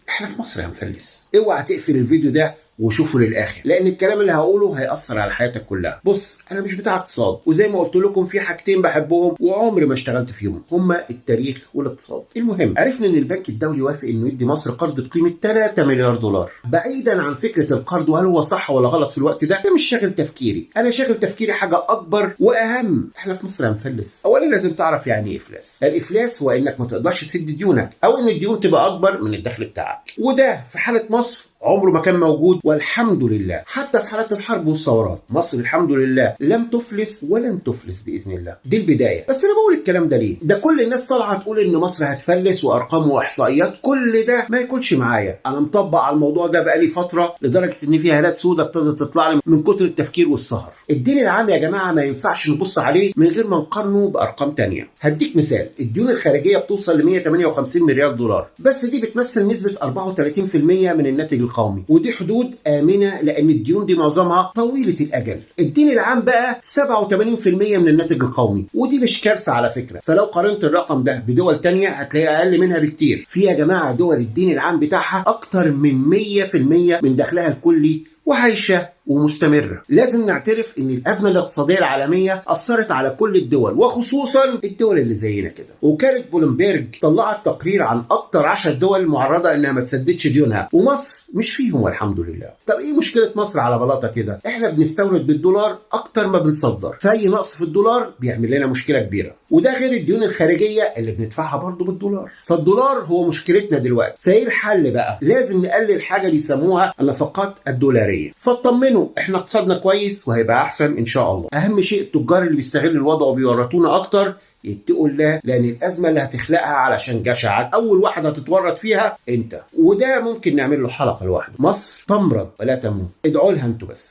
احنا في مصر هنفلس. اوعى تقفل الفيديو ده وشوفه للاخر، لان الكلام اللي هقوله هيأثر على حياتك كلها. بص، انا مش بتاع اقتصاد، وزي ما قلت لكم في حاجتين بحبهم وعمري ما اشتغلت فيهم، هما التاريخ والاقتصاد. المهم، عرفنا ان البنك الدولي وافق انه يدي مصر قرض بقيمه 3 مليار دولار. بعيدا عن فكره القرض وهل هو صح ولا غلط في الوقت ده مش شاغل تفكيري. انا شاغل تفكيري حاجه اكبر واهم. احنا في مصر هنفلس. اولا لازم تعرف يعني ايه افلاس. الافلاس هو انك ما تقدرش تسد ديونك، او ان الديون تبقى اكبر من الدخل بتاعك، وده في حاله مصر عمره ما كان موجود، والحمد لله. حتى في حالات الحرب والثورات مصر الحمد لله لم تفلس ولن تفلس باذن الله. دي البدايه. بس انا بقول الكلام ده ليه؟ ده كل الناس طالعه تقول ان مصر هتفلس وارقام واحصائيات، كل ده ما يكونش معايا. انا مطبق على الموضوع ده بقالي فتره، لدرجه ان في هالات سودة ابتدت تطلع لي من كتر التفكير والسهر. الدين العام يا جماعه ما ينفعش نبص عليه من غير ما نقارنه بارقام تانية. هديك مثال، الديون الخارجيه بتوصل ل 158 مليار دولار، بس دي بتمثل نسبه 34% من الناتج القومي، ودي حدود آمنة لأن الديون دي معظمها طويلة الأجل. الدين العام بقى 87% من الناتج القومي، ودي مش كارثة على فكرة. فلو قارنت الرقم ده بدول تانية هتلاقي أقل منها بكتير. في يا جماعة دول الدين العام بتاعها أكتر من 100% من دخلها الكلي وعايشة ومستمرة. لازم نعترف ان الازمة الاقتصادية العالمية اثرت على كل الدول، وخصوصا الدول اللي زينا كده. وكالة بلومبيرج طلعت تقرير عن اكتر 10 دول معرضة انها ما تسددش ديونها، ومصر مش فيهم والحمد لله. طب ايه مشكلة مصر على بلاطة كده؟ احنا بنستورد بالدولار اكتر ما بنصدر، فاي نقص في الدولار بيعمل لنا مشكلة كبيرة، وده غير الديون الخارجية اللي بندفعها برضه بالدولار. فالدولار هو مشكلتنا دلوقتي. فايه الحل بقى؟ لازم نقلل حاجة بيسموها النفقات الدولارية. فاطمنوا، احنا اقتصادنا كويس وهيبقى احسن ان شاء الله. اهم شيء التجار اللي بيستغلوا الوضع وبيورطونا اكتر يتقوا الله، لان الازمه اللي هتخلقها علشان جشعك اول واحد هتتورط فيها انت، وده ممكن نعمل له حلقه لوحده. مصر تمرض ولا تموت. ادعوا لها انتوا بس.